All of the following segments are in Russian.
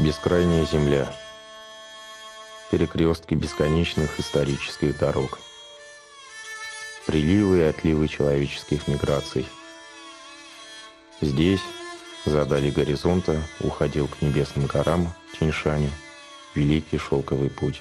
Бескрайняя земля. Перекрестки бесконечных исторических дорог. Приливы и отливы человеческих миграций. Здесь, за дали горизонта, уходил к небесным горам Тянь-Шани великий шелковый путь.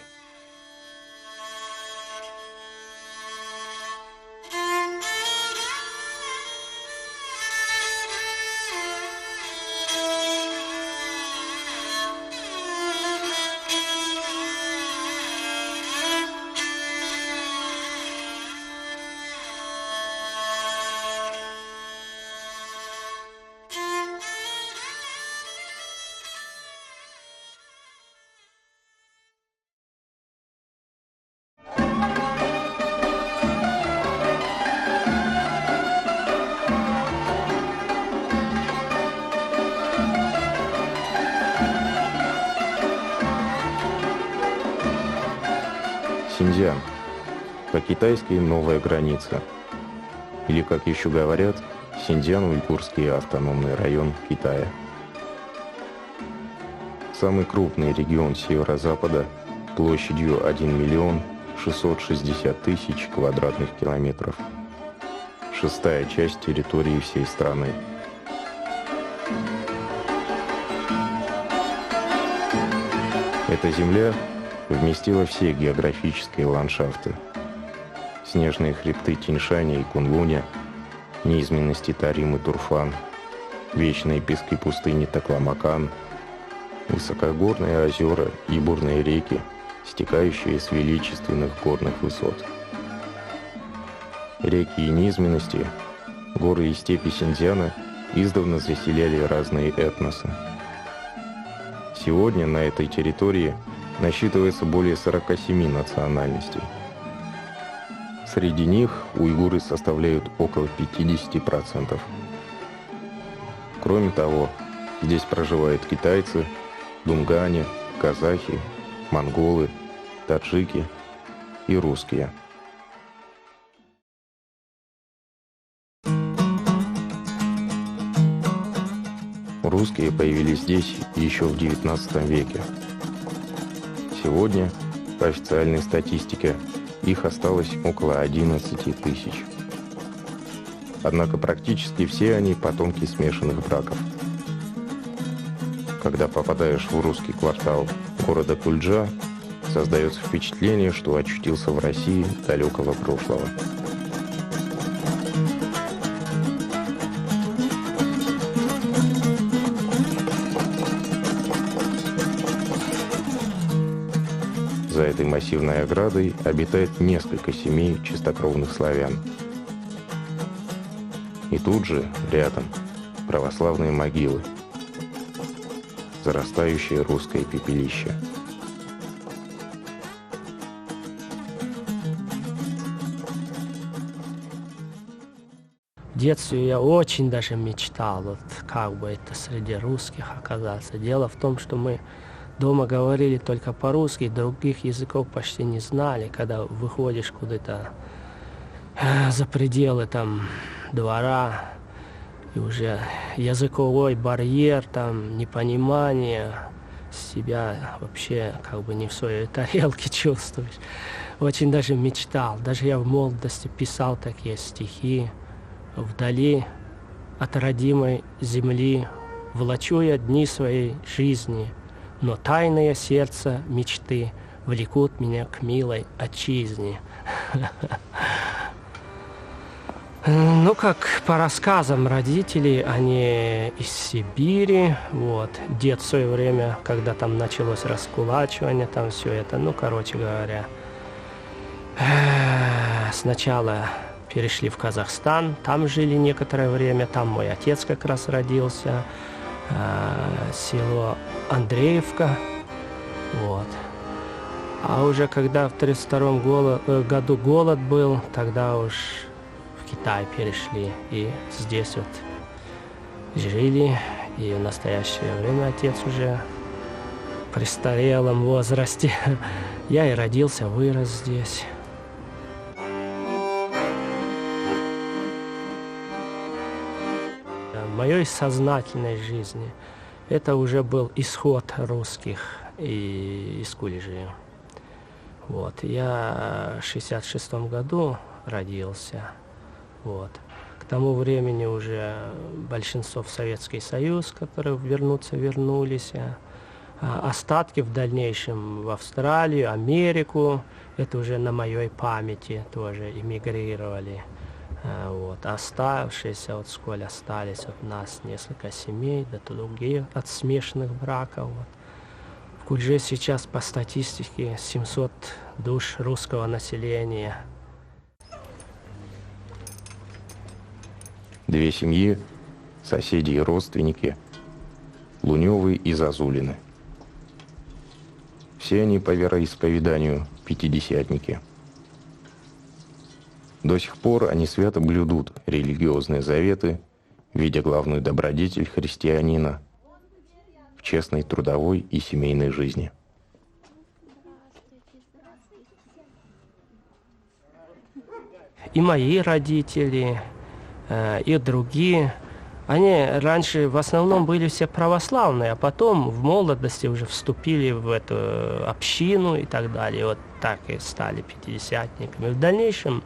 Синьцзян, по-китайски «новая граница», или, как еще говорят, Синьцзян-Уйгурский автономный район Китая. Самый крупный регион северо-запада площадью 1 миллион 660 тысяч квадратных километров. Шестая часть территории всей страны. Эта земля вместила все географические ландшафты. Снежные хребты Тянь-Шаня и Кунлуня, низменности Тарим и Турфан, вечные пески пустыни Такламакан, высокогорные озера и бурные реки, стекающие с величественных горных высот. Реки и низменности, горы и степи Синьцзяна издавна заселяли разные этносы. Сегодня на этой территории насчитывается более 47 национальностей. Среди них уйгуры составляют около 50%. Кроме того, здесь проживают китайцы, дунгане, казахи, монголы, таджики и русские. Русские появились здесь еще в XIX веке. Сегодня, по официальной статистике, их осталось около 11 тысяч. Однако практически все они потомки смешанных браков. Когда попадаешь в русский квартал города Кульджа, создается впечатление, что очутился в России далекого прошлого. За этой массивной оградой обитает несколько семей чистокровных славян. И тут же, рядом, православные могилы, зарастающее русское пепелище. В детстве я очень даже мечтал, вот как бы это среди русских оказаться. Дело в том, что мы дома говорили только по-русски, других языков почти не знали. Когда выходишь куда-то за пределы там двора, и уже языковой барьер, там непонимание, себя вообще как бы не в своей тарелке чувствуешь. Очень даже мечтал. Даже я в молодости писал такие стихи. Вдали от родимой земли влачу я дни своей жизни, но тайное сердце мечты влекут меня к милой отчизне. Ну, как по рассказам родителей, они из Сибири, вот. Дед в свое время, когда там началось раскулачивание, там все это, ну, короче говоря, сначала перешли в Казахстан, там жили некоторое время, там мой отец как раз родился, село Андреевка, вот. А уже когда в 1932 году голод был, тогда уж в Китай перешли, и здесь вот жили, и в настоящее время отец уже в престарелом возрасте. Я и родился, вырос здесь. В моей сознательной жизни это уже был исход русских из Кульджи. Вот. Я в 1966 году родился. Вот. К тому времени уже большинство в Советский Союз, которые вернулись. Остатки в дальнейшем в Австралию, Америку, это уже на моей памяти тоже эмигрировали. Вот. Оставшиеся от школы остались от нас несколько семей, да другие от смешанных браков. Вот. В Кульдже сейчас по статистике 700 душ русского населения. Две семьи, соседи и родственники, Луневы и Зазулины. Все они по вероисповеданию пятидесятники. До сих пор они свято блюдут религиозные заветы, видя главную добродетель христианина в честной трудовой и семейной жизни. И мои родители, и другие, они раньше в основном были все православные, а потом в молодости уже вступили в эту общину и так далее. Вот так и стали пятидесятниками. В дальнейшем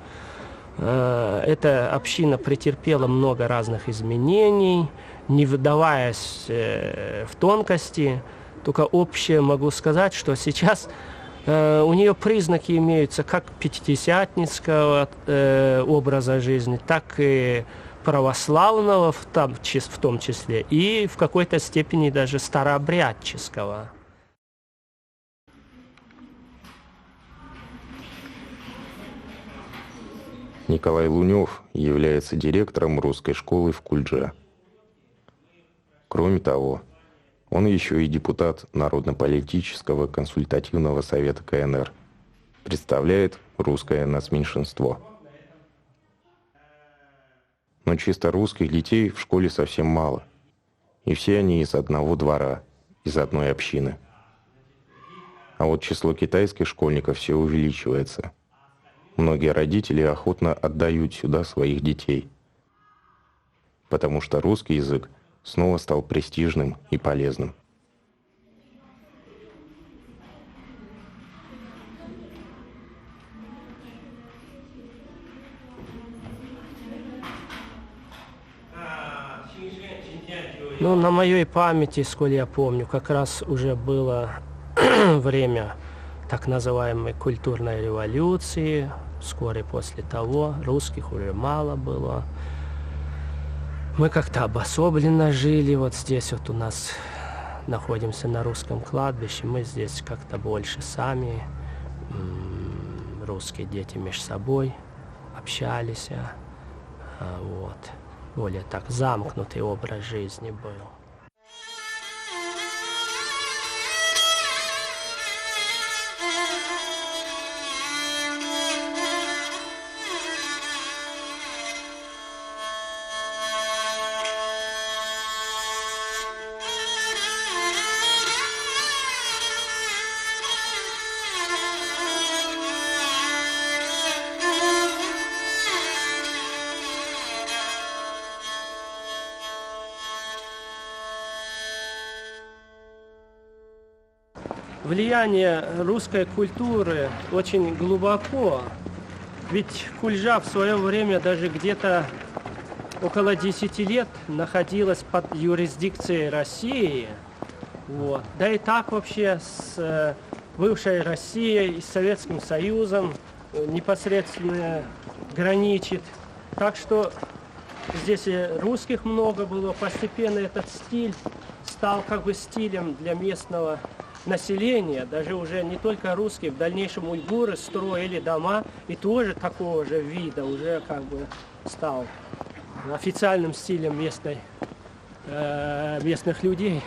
эта община претерпела много разных изменений, не вдаваясь в тонкости. Только общее могу сказать, что сейчас у нее признаки имеются как пятидесятнического образа жизни, так и православного в том числе, и в какой-то степени даже старообрядческого. Николай Лунев является директором русской школы в Кульдже. Кроме того, он еще и депутат Народно-политического консультативного совета КНР, представляет русское нацменьшинство. Но чисто русских детей в школе совсем мало, и все они из одного двора, из одной общины. А вот число китайских школьников все увеличивается. Многие родители охотно отдают сюда своих детей, потому что русский язык снова стал престижным и полезным. Ну, на моей памяти, сколь я помню, как раз уже было время так называемой культурной революции. Вскоре после того русских уже мало было. Мы как-то обособленно жили. Вот здесь вот у нас находимся на русском кладбище. Мы здесь как-то больше сами, русские дети между собой общались. Вот. Более так замкнутый образ жизни был. Влияние русской культуры очень глубоко, ведь Кульджа в свое время даже где-то около 10 лет находилась под юрисдикцией России. Вот. Да и так вообще с бывшей Россией и Советским Союзом непосредственно граничит. Так что здесь и русских много было, постепенно этот стиль стал как бы стилем для местного населения, даже уже не только русские, в дальнейшем уйгуры строили дома и тоже такого же вида, уже как бы стал официальным стилем местных людей.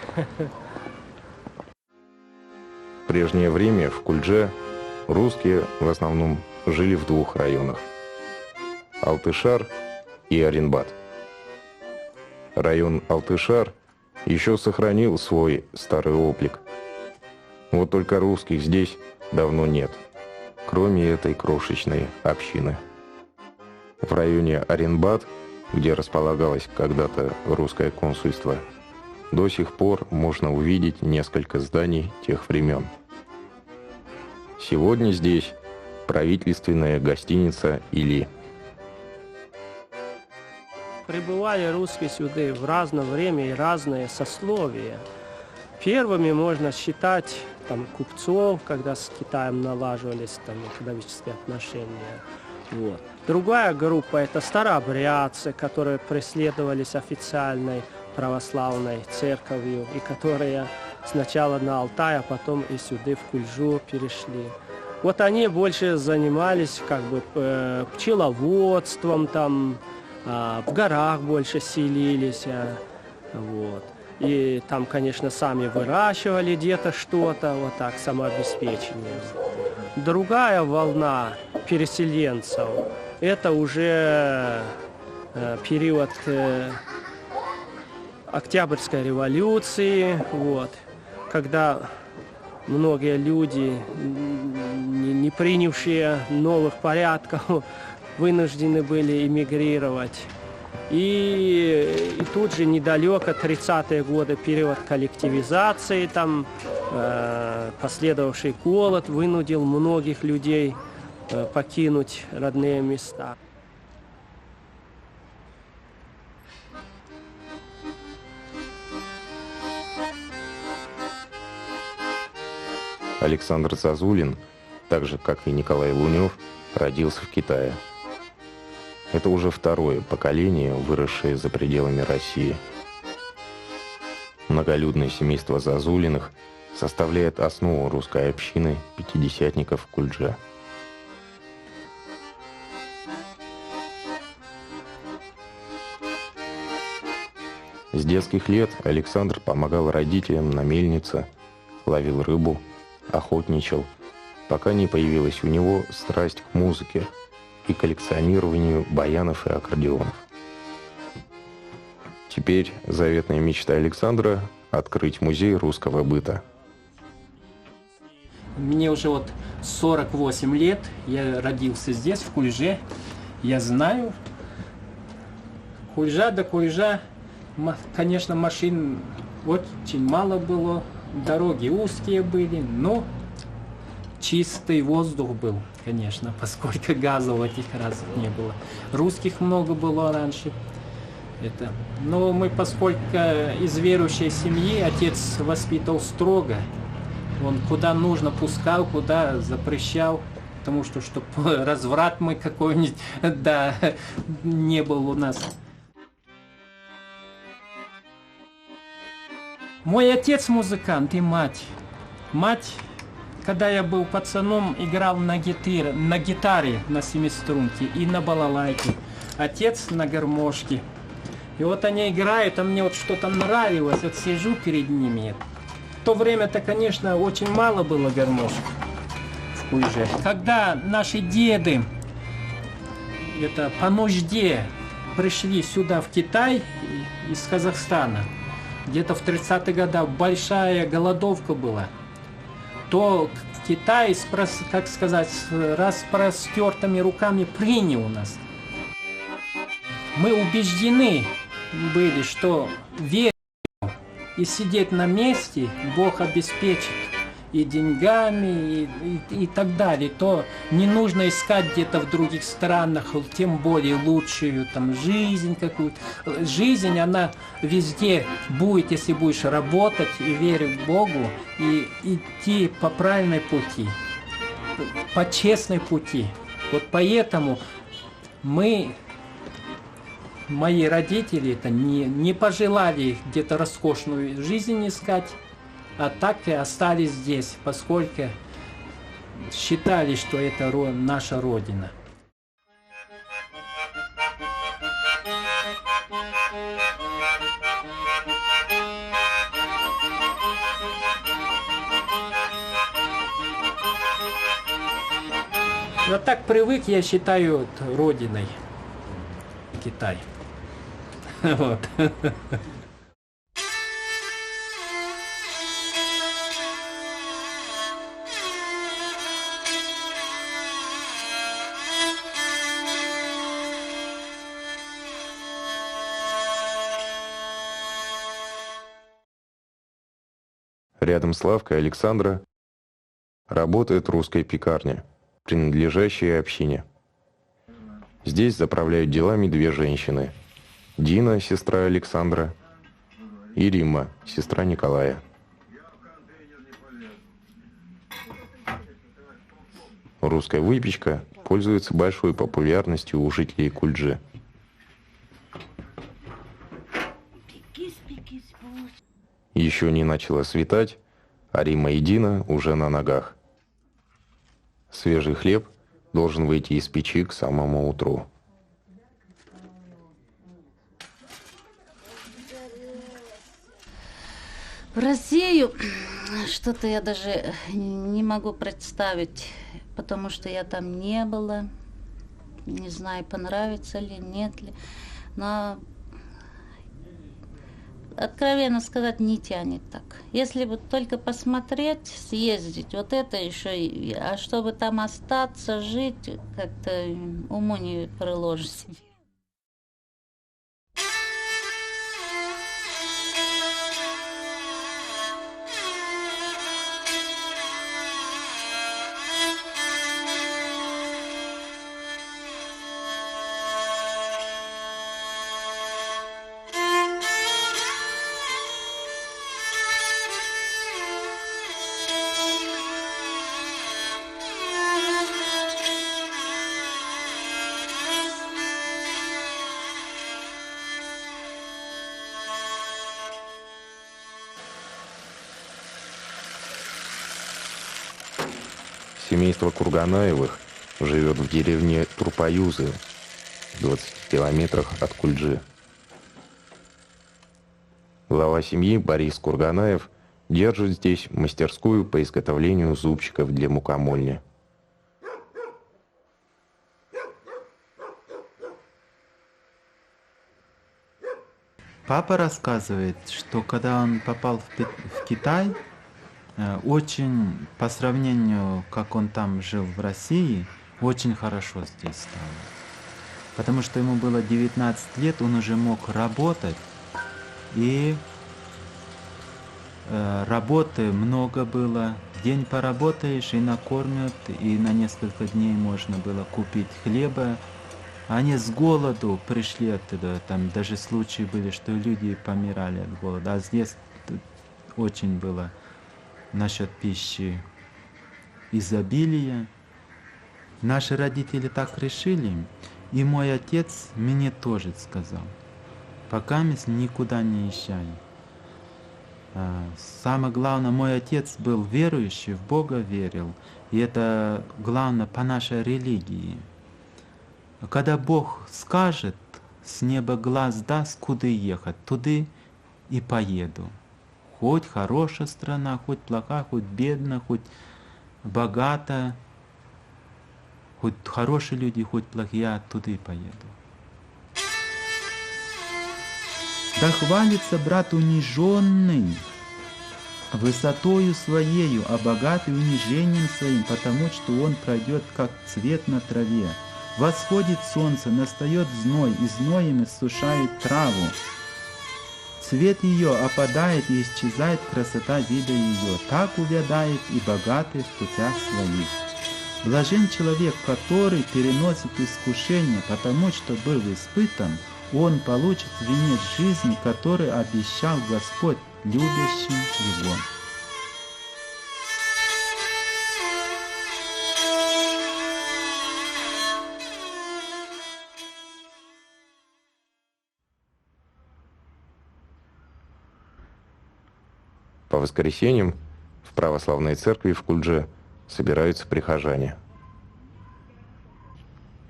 В прежнее время в Кульдже русские в основном жили в двух районах – Алтышар и Оренбат. Район Алтышар еще сохранил свой старый облик. Вот только русских здесь давно нет, кроме этой крошечной общины. В районе Оренбат, где располагалось когда-то русское консульство, до сих пор можно увидеть несколько зданий тех времен. Сегодня здесь правительственная гостиница «Или». Прибывали русские сюда в разное время и разные сословия. Первыми можно считать там, купцов, когда с Китаем налаживались там, экономические отношения. Вот. Другая группа – это старообрядцы, которые преследовались официальной православной церковью и которые сначала на Алтай, а потом и сюда, в Кульжу, перешли. Вот они больше занимались как бы пчеловодством, там, в горах больше селились. Вот. И там, конечно, сами выращивали где-то что-то, вот так, самообеспечение. Другая волна переселенцев – это уже период Октябрьской революции, вот, когда многие люди, не принявшие новых порядков, вынуждены были эмигрировать. И тут же недалеко 30-е годы период коллективизации, там последовавший голод вынудил многих людей покинуть родные места. Александр Зазулин, так же как и Николай Лунев, родился в Китае. Это уже второе поколение, выросшее за пределами России. Многолюдное семейство Зазулиных составляет основу русской общины пятидесятников в Кульже. С детских лет Александр помогал родителям на мельнице, ловил рыбу, охотничал, пока не появилась у него страсть к музыке и коллекционированию баянов и аккордеонов. Теперь заветная мечта Александра – открыть музей русского быта. Мне уже вот 48 лет, я родился здесь, в Кульже. Я знаю, Кульжа до Кульжа, конечно, машин очень мало было, дороги узкие были, но чистый воздух был, конечно, поскольку газов этих раз не было. Русских много было раньше. Но мы, поскольку из верующей семьи, отец воспитывал строго. Он куда нужно пускал, куда запрещал, потому что, чтобы разврат мы какой-нибудь, да, не был у нас. Мой отец музыкант и мать. Мать, когда я был пацаном, играл на гитаре на семиструнке и на балалайке. Отец на гармошке. И вот они играют, а мне вот что-то нравилось, вот сижу перед ними. В то время-то, конечно, очень мало было гармошек в Кульже. Когда наши деды по нужде пришли сюда, в Китай, из Казахстана, где-то в 30-х годах большая голодовка была, то Китай, как сказать, с распростертыми руками принял нас. Мы убеждены были, что верим и сидеть на месте Бог обеспечит и деньгами, и так далее, то не нужно искать где-то в других странах, тем более лучшую там жизнь какую-то. Жизнь, она везде будет, если будешь работать и верить Богу, и идти по правильной пути, по честной пути. Вот поэтому мои родители не пожелали где-то роскошную жизнь искать, а так и остались здесь, поскольку считали, что это наша Родина. Но так привык, я считаю, Родиной Китай. Вот. Рядом с лавкой Александра работает русская пекарня, принадлежащая общине. Здесь заправляют делами две женщины. Дина, сестра Александра, и Римма, сестра Николая. Русская выпечка пользуется большой популярностью у жителей Кульджи. Еще не начало светать, а Римма и Дина уже на ногах. Свежий хлеб должен выйти из печи к самому утру. В Россию что-то я даже не могу представить, потому что я там не была. Не знаю, понравится ли, нет ли. Но, откровенно сказать, не тянет так. Если бы только посмотреть, съездить, вот это еще, а чтобы там остаться, жить, как-то уму не приложить. Семейство Курганаевых живет в деревне Турпаюзы, в 20 километрах от Кульджи. Глава семьи Борис Курганаев держит здесь мастерскую по изготовлению зубчиков для мукомольни. Папа рассказывает, что когда он попал в Китай, очень, по сравнению, как он там жил в России, очень хорошо здесь стало. Потому что ему было 19 лет, он уже мог работать, и работы много было. День поработаешь и накормят, и на несколько дней можно было купить хлеба. Они с голоду пришли оттуда, там даже случаи были, что люди помирали от голода, а здесь очень было насчет пищи изобилия. Наши родители так решили, и мой отец мне тоже сказал, пока мы никуда не езжай. Самое главное, мой отец был верующий, в Бога верил, и это главное по нашей религии. Когда Бог скажет, с неба глаз даст, куда ехать, туда и поеду. Хоть хорошая страна, хоть плохая, хоть бедная, хоть богатая, хоть хорошие люди, хоть плохие, я туда и поеду. Да хвалится брат униженный высотою своею, а богатый унижением своим, потому что он пройдет, как цвет на траве. Восходит солнце, настает зной, и зноем иссушает траву. Цвет ее опадает и исчезает красота вида ее. Так увядает и богатый в путях своих. Блажен человек, который переносит искушение, потому что был испытан, он получит венец жизни, который обещал Господь любящим его. По воскресеньям в православной церкви в Кульдже собираются прихожане.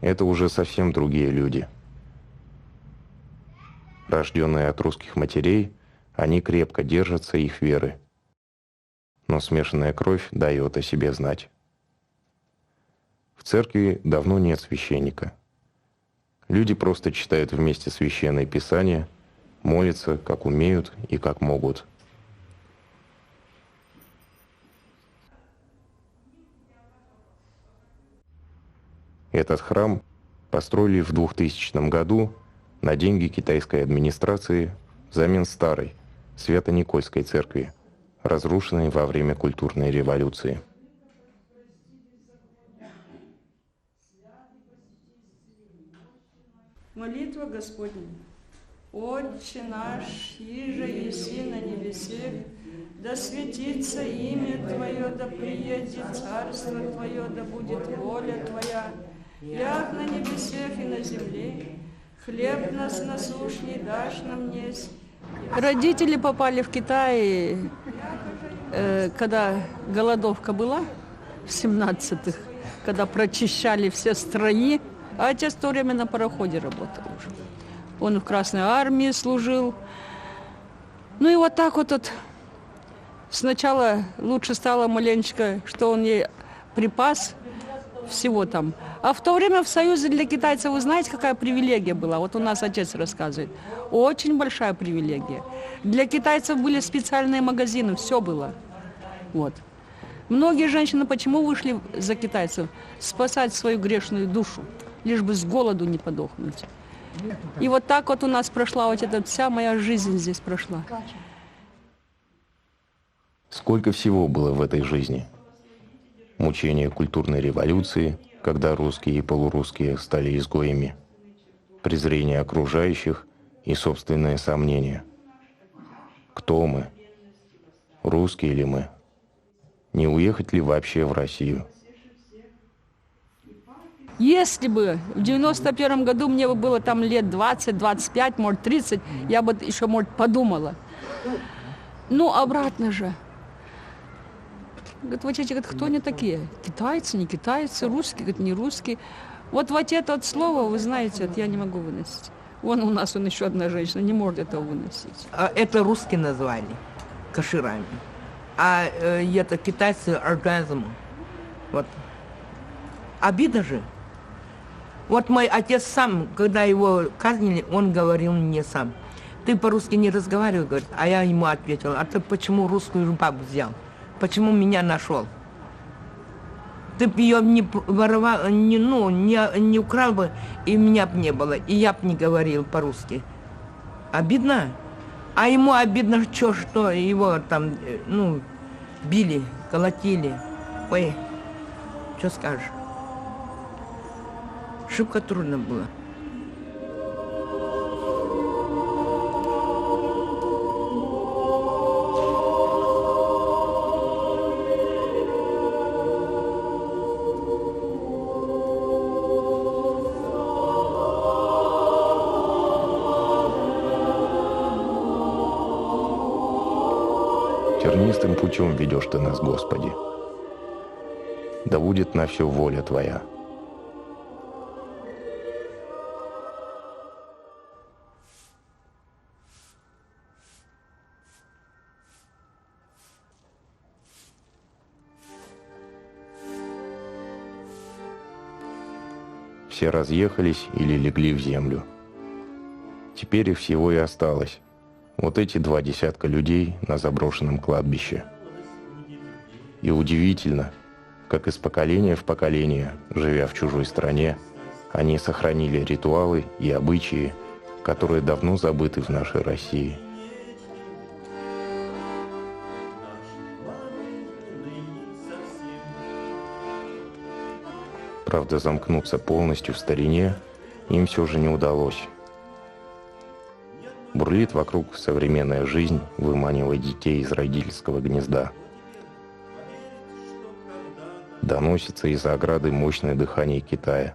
Это уже совсем другие люди. Рожденные от русских матерей, они крепко держатся их веры. Но смешанная кровь дает о себе знать. В церкви давно нет священника. Люди просто читают вместе священное писание, молятся, как умеют и как могут. Этот храм построили в 2000 году на деньги китайской администрации взамен старой Свято-Никольской церкви, разрушенные во время культурной революции. Молитва Господня. Отче наш, иже еси на небесе, да светится имя Твое, да приедет царство Твое, да будет воля Твоя, як на небесех и на земле. Хлеб нас насущный дашь нам днесь. Родители попали в Китай, когда голодовка была, в 17-х, когда прочищали все строи, а отец в то время на пароходе работал уже. Он в Красной армии служил. Ну и вот так вот сначала лучше стало маленечко, что он ей припас всего там. А в то время в Союзе для китайцев, вы знаете, какая привилегия была? Вот у нас отец рассказывает. Очень большая привилегия. Для китайцев были специальные магазины, все было. Вот. Многие женщины почему вышли за китайцев? Спасать свою грешную душу, лишь бы с голоду не подохнуть. И вот так вот у нас прошла вот эта вся моя жизнь здесь прошла. Сколько всего было в этой жизни? Мучения культурной революции, когда русские и полурусские стали изгоями, презрение окружающих и собственные сомнения. Кто мы? Русские ли мы? Не уехать ли вообще в Россию? Если бы в 91 году мне бы было там лет 20, 25, может 30, я бы еще, может, подумала. Ну, обратно же. Говорит, вот эти, говорит, кто они такие? Китайцы, не китайцы, русские, говорит, не русские. Вот это вот слово, вы знаете, это я не могу выносить. Вон у нас еще одна женщина не может этого выносить. Это русские назвали каширами, а это китайцы оргазм. Вот. Обидно же. Вот мой отец сам, когда его казнили, он говорил мне сам: ты по-русски не разговаривай, говорит. А я ему ответил: а ты почему русскую бабу взял? Почему меня нашел? Ты б ее не воровал, не украл бы, и меня бы не было, и я бы не говорил по-русски. Обидно? А ему обидно, что его там, били, колотили. Ой, что скажешь? Шибко трудно было. Тернистым путем ведешь Ты нас, Господи. Да будет на все воля Твоя. Все разъехались или легли в землю. Теперь их всего и осталось. Вот эти 2 десятка людей на заброшенном кладбище. И удивительно, как из поколения в поколение, живя в чужой стране, они сохранили ритуалы и обычаи, которые давно забыты в нашей России. Правда, замкнуться полностью в старине им все же не удалось. Бурлит вокруг современная жизнь, выманивая детей из родительского гнезда. Доносится из-за ограды мощное дыхание Китая.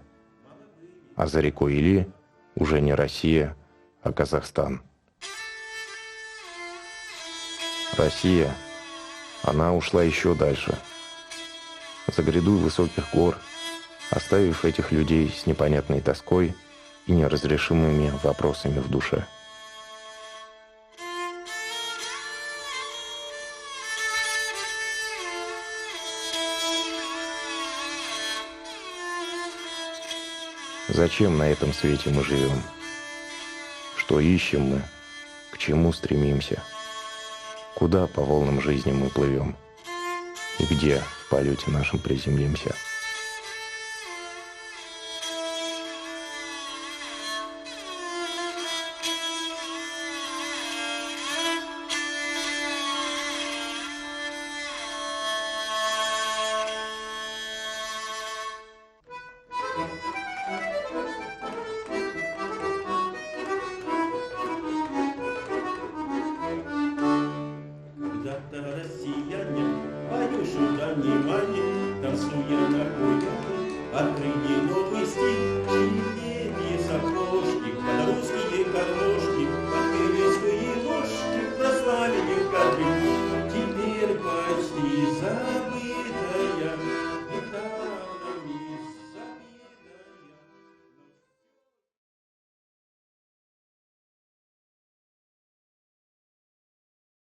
А за рекой Или уже не Россия, а Казахстан. Россия, она ушла еще дальше. За гряду высоких гор, оставив этих людей с непонятной тоской и неразрешимыми вопросами в душе. Зачем на этом свете мы живем? Что ищем мы? К чему стремимся? Куда по волнам жизни мы плывем? И где в полете нашем приземлимся?